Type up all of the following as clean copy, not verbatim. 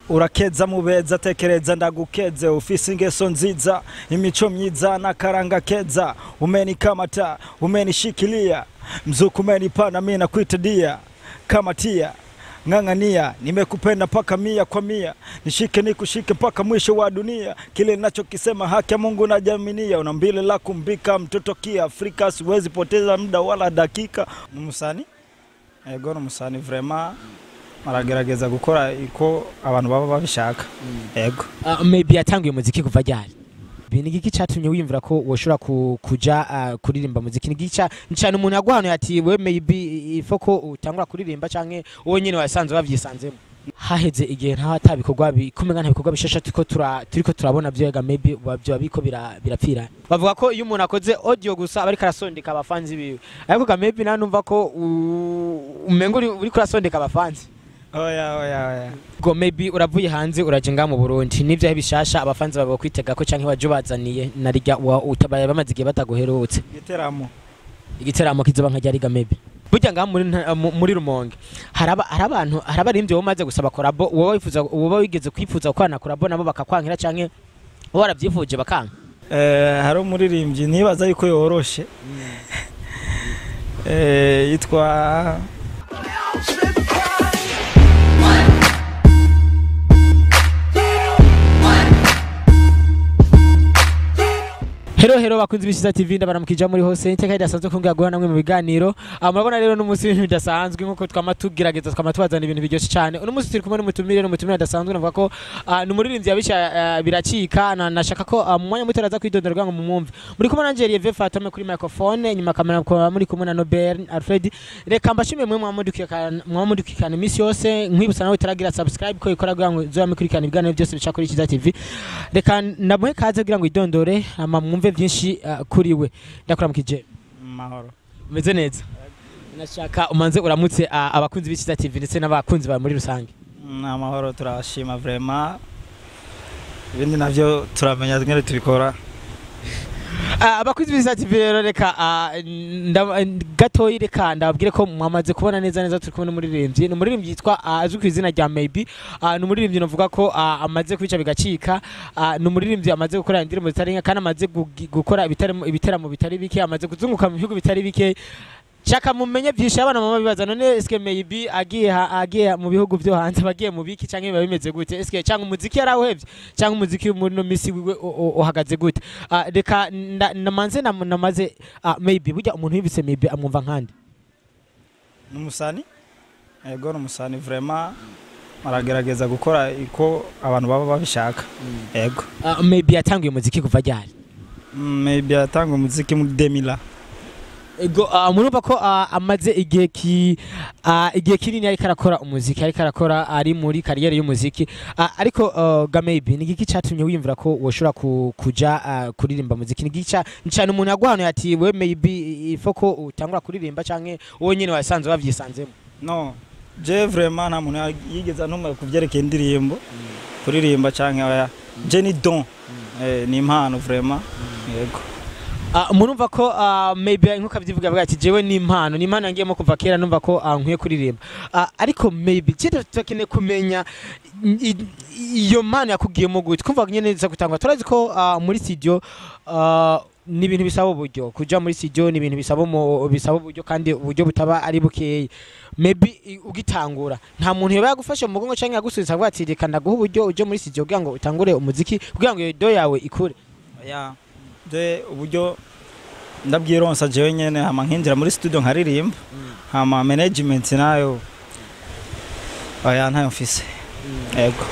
urakeza mubeza tekereza ndagukeze ufise ingeso nziza imico myiza nakaranga keza umenikamata umenishikilia mzuku umenipana mimi nakuitadia kama tia ng'ang'ania nimekupenda paka 100 kwa 100 nishike nikushike paka mwisho wa dunia kile ninachokisema haki ya Mungu na jaminia unambile la kumbika mtoto kiafrika siwezi poteza muda wala dakika umusani ego umusani vraiment maragerageza gukora iko abantu baba babishaka ego maybe yatanguye muziki kuva ryari binigiki cyatumye wimvira ko woshura kuja kuririmba muziki nigica ncana umuntu yaguhano yati we maybe ifoko utangura kuririmba canke wowe nyene wasanzwe bavyisanzemo haheze igihe nta tabikorwa bikumenga nta bikorwa bishasha turiko turabona byega maybe byo biko birapfira bavuga ko iyo umuntu akoze audio gusa bari karasondeka abafanzi biwe ariko ga maybe nanumva ko umengo uri kurasondeka abafanzi oya go maybe uravuye hanze urajenga mu Burundi nivyo bishasha abafanzi babo kwitega ko canke baje bazaniye narijya utabaye bamazigiye batagoherutse igiteramo kizoba nkajya maybe burya nga muri rumonge harabarimvye bo maze gusaba korabo wowe wigeze kwifuza kwana korabo nabo bakakwankira canke waravyifuje bakanga hari umuririmbyi nibaza yuko yoroshe yitwa Hero bakunzi b'Iciza Tv ndabaramukija muri hose iteka idasanzwe kungira guhana namwe mu biganiro murabona rero n'umunsi w'ibintu bidasanzwe nkuko twamatugerageza twamatwazana ibintu biryoshye cyane uno munsi turi kumwe n'umutumire adasanzwe navuga ko numuririmvyi yabisha biracika nashaka ko mwanya mutaraza kwidonderwa ngo mumwumve muri kumwe nanje Yves Fatome kuri microphone nyuma kamera ko muri kumwe na Nobel Alfred reka mbashimire mwe mwamudukikana imisi yose nkwibutsa nawe taragira subscribe ko ikora kugira ngo zoya mukurikana ibiganiro byose bica kuri Iciza Tv reka namuhe kaze kugira ngo idondore mwumve byinshi kuri we ndakuramukije mahoro meze neza nashaka umanze uramutse abakunzi b'Iciza Tv ndetse n'abakunzi ba muri rusange amahoro turashima vraiment ibindi navyo turamenya ngene tubikora abakunzi b'Iciza Tv rero reka gatoyi reka ndababwire ko mwamaze kubona neza turi kumwe n'umuririmbyi yitwa azwi ku izina rya maybe n'umuririmbyi novuga ko amaze kwica bigacika n'umuririmbyi amaze gukora indirimbo zitari kandi amaze gukora ibiteramo bitari bike amaze kuzunguka mu bihugu bitari bike Chaka mumenye byinshi abana mama bibaza none eske maybe agiye mu bihugu byo hanze bagiye mu biki canke biba bimeze gute eske canke umuziki yarawehevye canke umuziki muri no misi wiwe uhagaze gute reka namaze maybe burya umuntu yibise maybe amwumva nkandi n'umusani ego n'umusani vraiment maragerageza gukora iko abantu baba babishaka ego maybe yatanguye umuziki kuva ryari maybe yatanguye umuziki mu 2000 ego murumva ko amaze igihe kinini ari karakora umuziki ari karakora ari muri kariyere y'umuziki ariko ga maybe nigiki cyatumye wimvira ko woshura kuja kuririmba muziki nigica ncana umuntu yaguhano yati we maybe ifoko utangura kuririmba canke wowe nyene wasanzwe bavyisanzemo no je vraiment nta muntu yigeza ntuma kuvyerekeye indirimbo kuririmba canke je ni don ni impano vraiment yego murumva ko maybe nkuko byivuga bwati jewe ni impano ngiyemo kuva kera numva ko nkwiye kuririmba ariko maybe cyane kumenya iyo mpano yakugiyemo gute kumva nyene neza gutangwa turazi ko muri studio ni ibintu bisaba uburyo kuja muri studio ni ibintu bisaba uburyo kandi uburyo butaba ari bukeye maybe ugitangura nta muntu yoba yagufashe mu mugongo canke yagusubiza bwati reka ndaguha uburyo uje muri studio kugira ngo utangure umuziki kugira ngo iyo do yawe ikure de uburyo ndabwironsa jewe nyene hama nkinjira muri studio nkaririmba hama management nayo ntayo mfise ego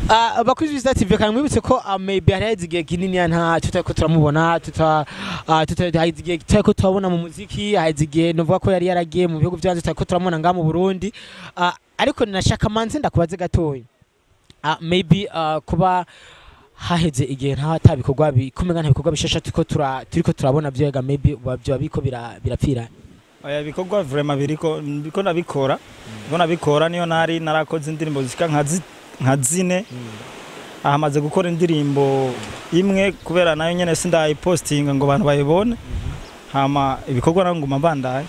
abakuzi b'Iciza Tv kandi mwibutse ko maybe harazigiye kinini nta tutako turamubona tutahazigiye tutako turabona mu muziki hazigiye novuga ko yari yaragiye mu bihugu byanze tutako turamubona nga mu Burundi ariko nashaka manze ndakubaze gatoyi maybe kuba haheze igihe nta tabikorwa bikumenga nta bikorwa bishasha turiko turabona byega maybe byo biko birapfira bikorwa vraiment biko nabikora niyo narakoze indirimbo zika nka zine ahamaze gukora indirimbo imwe kubera nayo nyene sindayipostinga ngo abantu bayibone hama ibikorwa nanguma bandaye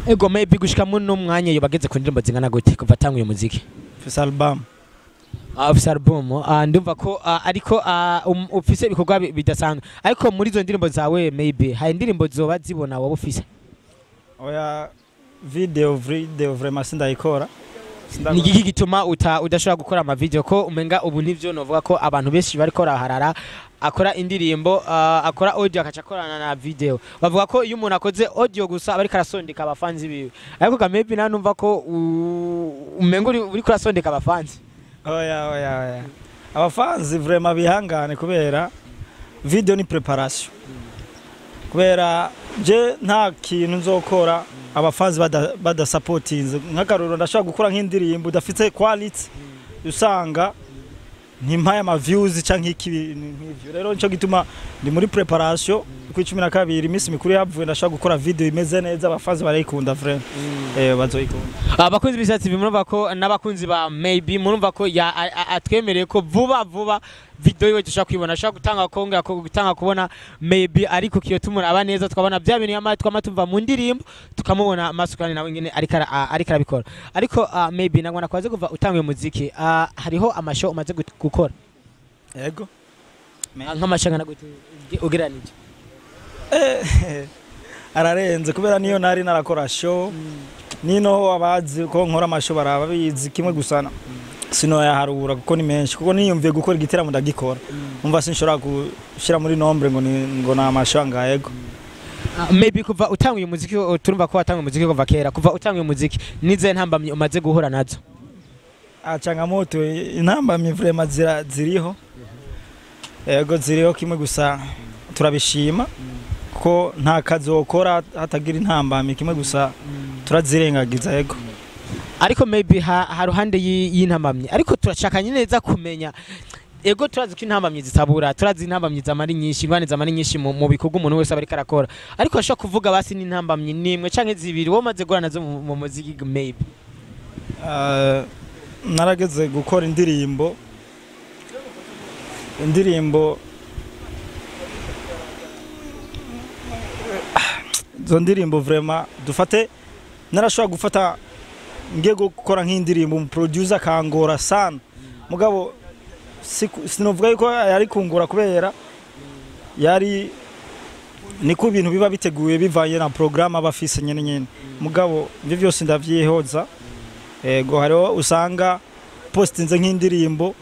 ego maybe gushika mu no mwanya yo bageze ku ndirimbo zingana gute kuva tanguye muziki fisa album ufise album ndumva ko ariko ufise ibikorwa bidasanzwe ariko muri zo ndirimbo zawe maybe hari indirimbo zoba zibona wowe ufise oya video vraiment sindayikora ni giki gituma udashobora gukora ama video ko umenga ubu nivyo novuga ko abantu benshi bariko raharara akora indirimbo akora audio akacakorana na video bavuga ko iyo umuntu akoze audio gusa bari karasondeka abafanzi biwe ariko ka maybe nanumva ko umenga uri kurasondeka abafanzi oya abafanzi vraiment bihangane kubera video ni preparation kubera je nta kintu nzokora abafanzi bada supportinze nk'akaruro ndashaka gukora nk'indirimbo udafite quality usanga ntimpaye ama views canke nk'ivyo rero nico gituma ndi muri preparation ku 12 imisi mikuru yavuye ndashaka gukora video imeze neza abafanzi barayikunda vraiment bazoyikunda abakunzi b'Iciza Tv murumva ko n'abakunzi ba maybe murumva ko atwemereye ko vuba video yiwe dushaka kwibona ashaka gutanga kongera ko gutanga kubona maybe ariko kiyo tumura aba neza tukabona bya bintu yamatwa matumva mu ndirimbo tukamubona amasukani nawe ngene ariko arabikora ariko maybe nagwana kwaze kuva utangiye muziki hariho amasho umaze gukora yego nk'amashanga gute ugeranije ararenze kubera niyo nari narakora show nino abazi ko nkora amasho barabizi kimwe gusana sino yaharura kuko ni menshi kuko niyumviye gukora igiteramo ndagikora umva sinshobora gushira muri nombre ngo na amashanga yego maybe kuva utangiye umuziki turumva ko watangiye umuziki kuva kera kuva utangiye umuziki nize ntambamye umaze guhura nazo changamoto intambamye vraiment ziriho yego ziriho kimwe gusa turabishima ko nta kazokora hatagira intambamye kimwe gusa turazirengagiza yego ariko maybe haruhande y'intambamye ariko turashakanye neza kumenya ego turazi ko intambamye zitabura turazi intambamye zamari nyinshi ingwane zamari nyinshi mu bikorwa umuntu wese abari karakora ariko ashaka kuvuga basi n'intambamye nimwe canke zibiri wo maze gora nazo mu muziki maybe narageze gukora indirimbo zo ndirimbo vraiment dufate narashobora gufata ngiye gukora nk'indirimbo mu producer kangora sana mugabo sinovuga yuko yari kungura kubera yari niko ibintu biba biteguye bivanye na programme abafise nyene mugabo ivyo byose ndavyihoza ego hariho usanga postinze nk'indirimbo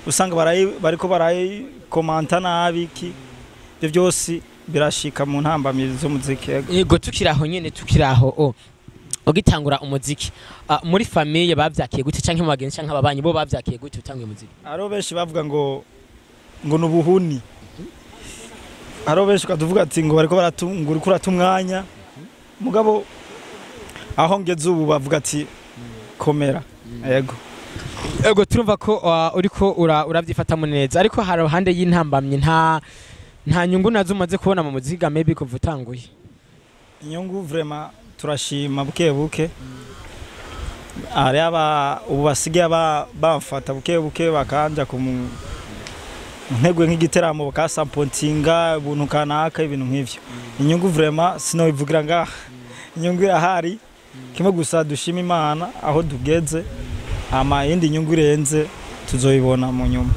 usanga bariko barayi komanta nabiki ivyo byose birashika mu ntambamye zo muziki ego tukiraho ugitangura umuziki muri famille bavyakiye gute canke mu bagenzi canke ababanyi bo bavyakiye gute utangiye umuziki aro benshi bavuga ngo nubuhuni aro benshi kaduvuga ati ngo bariko baratungura kuratumwanya mugabo aho ngeze ubu bavuga ati komera ego turumva ko uriko uravyifatamo neza ariko hari hande y'intambamye nta nyungu nazo umaze kubona mu muziki maybe kuva utanguye inyungu vraiment turashima buke ari ubu basigaye bafata buke bakanja ku ntego nk'igiteramo bakasampontinga ubuntu kanaka ibintu nk'ivyo inyungu vraiment sino ivugira ngaha inyungu irahari kimwe gusa dushima Imana aho tugeze ama yindi nyungu irenze tuzoyibona mu nyuma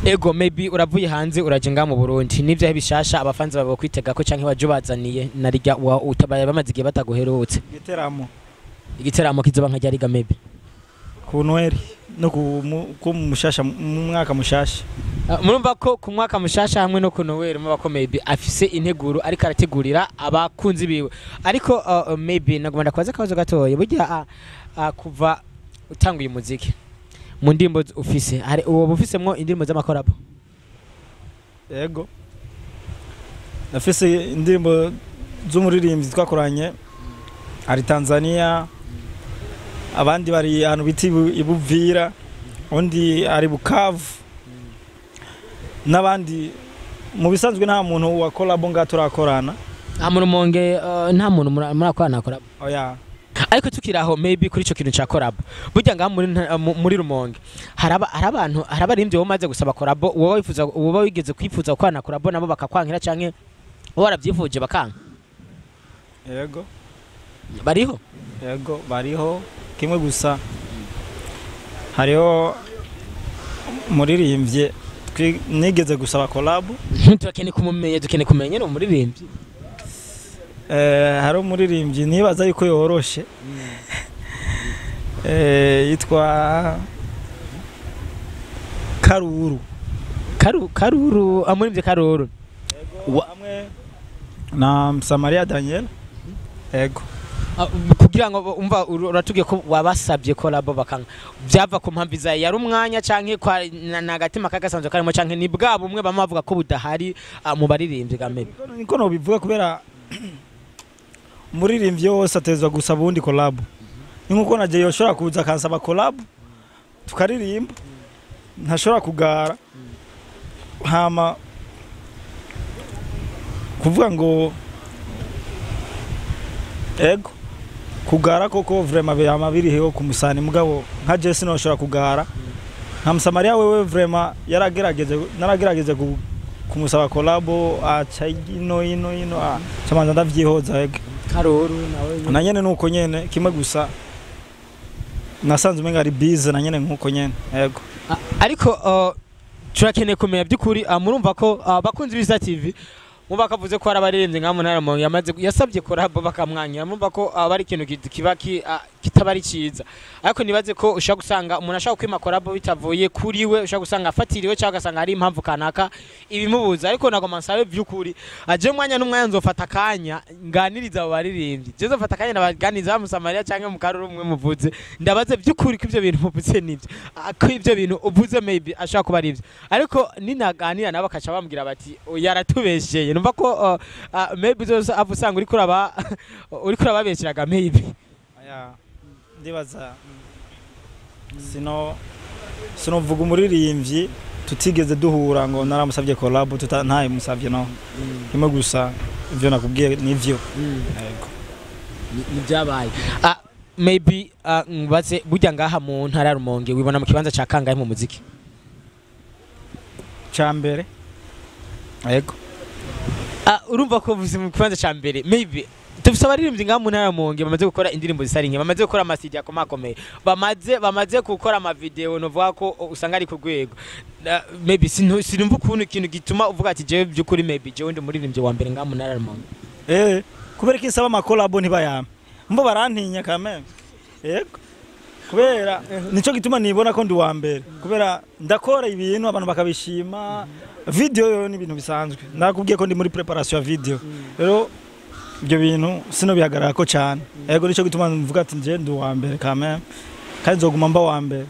ego maybe uravuye hanze urajenga mu Burundi nivyo bishasha abafanzi babo kwitega ko canke baje bazaniye narijya utabaye bamaze igihe bataguherutse igiteramo kizoba nka ryariga maybe ku Noheli no ku mushasha mu mwaka mushasha murumva ko ku mwaka mushasha hamwe no ku Noheli mubako maybe afise integuro ariko arategurira abakunzi biwe ariko maybe nagomba kwaza kabazo gatoye burya kuva utanguye umuziki mu ndimbo ufise hari uwo bufisemwo indimbo z'amakorabo yego nafise indimbo z'umuririmvyi twakoranye ari Tanzania abandi bari ahantu biti ibuvira undi ari Bukavu n'abandi mu bisanzwe nta muntu wa collabo turakorana murumoge nta muntu murakorana collabo oya ariko tukiraho maybe kuri ico kintu ca collabo burya nga muri rumonge harabantu harabarimvye bo maze gusaba collabo wowe wigeze kwifuza gukwana collabo nabo bakakwankira canke waravyifuje bakanka yego bariho kimwe gusa hariho umuririmvyi nigeze gusaba collab. Dukeneye kumenya no umuririmbyi. Hari umuririmbyi nibaza yuko yoroshe. Yitwa Karuru amuririmbyi Karuru. Hamwe na Samaria Daniel. Ego. Kugira ngo umva uratugiye ko wabasabye collab bakanga byava ku mpamvu za yari umwanya canke kwa nagatima kagasanzwe karimo canke ni bwa bumwe bamavuga ko budahari mu baririmbyi gamebe niko no bivuga kubera umuririmbyi wose atezwa gusaba undi collab nkuko naje yoshora kuza kansaba collab tukaririmba ntashora kugara hama kuvuga ngo ego kugara koko vraiment biriho kumusani mugabo nka Jesse no shora kugara nka Msamaria wewe vraiment naragerageze kumusaba collab acha ino chamanza ndavyihoza ego Karoro nawe na nyene nuko nyene kimwe gusa nasanze umenga ari bize na nyene nkuko nyene ego ariko turakeneye kumenya byukuri murumva ko bakunzi b'Iciza TV muba kavuze ko arabaririmbye nka Ntara Rumonge yasabye collab bakamwanyira mumva ko bari ikintu kiba kitabari ciza ariko nibaze ko ushaka gusanga umuntu ashaka kwima collab bitavuye kuri we ushaka gusanga afatiriwe cyangwa gasanga ari impamvu kanaka ibimubuza ariko nagoma nsabe byukuri aje mwanya n'umwanya nzofata kanya nganiriza abo baririmbyi je nzofata kanya nabaganiza Samaria cyangwa mu Karuru umwe muvuze ndabaze byukuri ko ivyo bintu muvuze nivyo ko ivyo bintu uvuze maybe ashaka kuba ari ivyo ariko ninaganira nabo akaca bambwira bati yaratubeshye numva ko maybe zose avusanga uri kurababeshiraga maybe aya ndibaza sino vuga umuririmbyi tutigeze duhura ngo naramusabye collab ntaye musabye no kimwe gusa ivyo nakubwiye nivyo yego ni byabaye maybe baze burya ngaha mu Ntara Rumonge wibona mu kibanza ca kangahe mu muziki ca mbere yego urumva ko mu kibanza ca mbere maybe tufise abaririmbyi ngaha mu Ntara Rumonge bamaze gukora indirimbo zisari nke bamaze gukora amasidi akomakomeye bamaze gukora ama video novuga ko usanga ari ku rwego maybe sinumva ukuntu ikintu gituma uvuga ati jewe byukuri maybe jewe ndi umuririmbyi wa mbere ngaha mu Ntara Rumonge kubera ko insaba ama collab ntibayama mbo barantinya kameme yego kubera nico gituma nibona ko ndi wa mbere kubera ndakora ibintu abantu bakabishima video yo ni ibintu bisanzwe nakubwiye ko ndi muri preparation ya video rero ibyo bintu sino bihagarara ko cyane yego nico gituma mvuga ati nje ndi wa mbere kameme kandi nzoguma mba wa mbere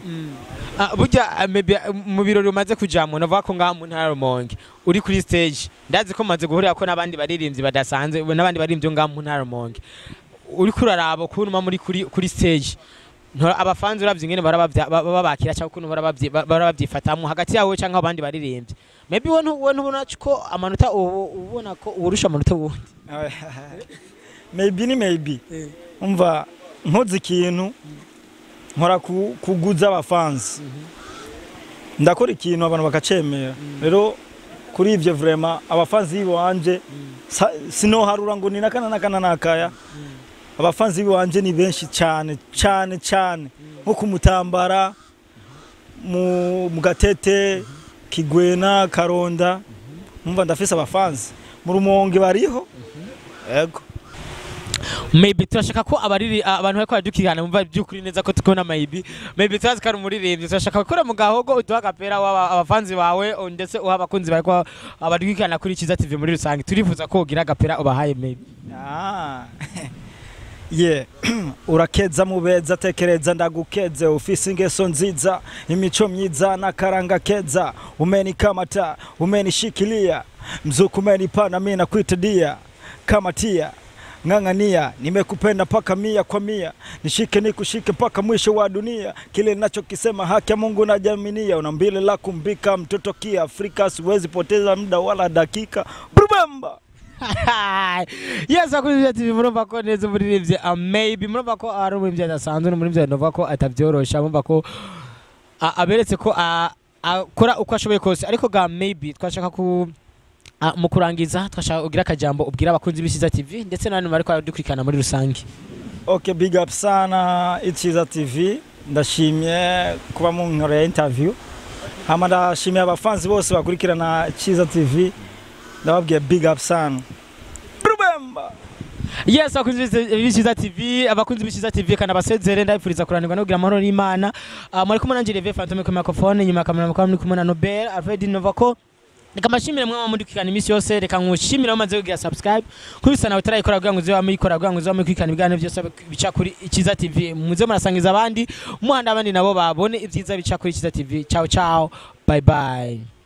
burya maybe mu birori umaze kujamo navuga ko ngaha mu Ntara Rumonge uri kuri stage ndazi ko maze guhurira ko nabandi baririmbyi badasanzwe nabandi baririmbyi ngaha mu Ntara Rumonge uri kuraraba kunuma muri kuri stage abafanzi uravye ingene babakira cyangwa kuntu barabavyifatamwe hagati yawe cyangwa abandi baririmbyi maybe wone ubona ko amanota ubona ko urusha amanota wundi maybe umva nkoze ikintu nkora kuguza abafanzi ndakora ikintu abantu bakacemera rero kuri ivyo vraiment abafanzi banje sinoharura ngo ni nakana nakaya abafanzi banje ni benshi cyane nko kumutambara mu Gatete Kigwena Karonda umva ndafise abafanzi mu Rumonge bariho yego maybe turashaka ko abantu bariko badukirana mumva byukuri neza ko tukona maybe turazikara umuririmbyi turashaka gukora mu gahogo uduha kapera abafanzi bawe ndetse uha abakunzi bariko abadukirana kuri Iciza TV muri rusange turifuza ko ugira kapera ubahaye maybe urakeza mubeza tekereza ndagukeze ufise ingeso nziza imico myiza nakaranga keza umenikamata umenishikilia mzuku umenipana mimi nakuitadia kama tia ng'ang'ania nimekupenda paka 100 kwa 100 nishike nikushike paka mwisho wa dunia kile ninachokisema haki ya Mungu na jaminia unambile la kumbika mtoto kia Afrika siwezi poteza muda wala dakika brubamba yes akuri TV murumva ko neza umuririmbyi maybe murumva ko ari umuririmbyi adasanzwe n'umuririmbyi nova ko atavyorosha murumva ko aberetse ko akora uko ashoboye kose ariko ga maybe twashaka ku mu kurangiza twashaka ugira akajambo ubwira abakunzi b'Iciza TV ndetse n'abantu bari kwadukurikana muri rusange okay big up sana Iciza TV ndashimye kuba mu nkora interview ndashimiye abafanzi bose bakurikirana Iciza TV ndababwiye big up sana. Yes, abakunzi b'Iciza TV, abakunzi b'Iciza TV kana basezere ndabifuriza kuranirwa no kugira amahoro y'Imana. Muri kumwe nanje Reve Phantom ku microphone, nyuma kamera muri kumwe na Nobel, Alfred Novako. Nikamashimira mwe mumudukikana imisi yose, reka nkushimira bamaze kugira subscribe. Kubisa nawe tarayikora kugira ngo uziba muyikora kugira ngo uziba muyikana ibiganiro byose bica kuri Iciza TV. Muze murasangiza abandi, muhanda abandi nabo babone ibyiza bica kuri Iciza TV. Ciao ciao. Bye bye.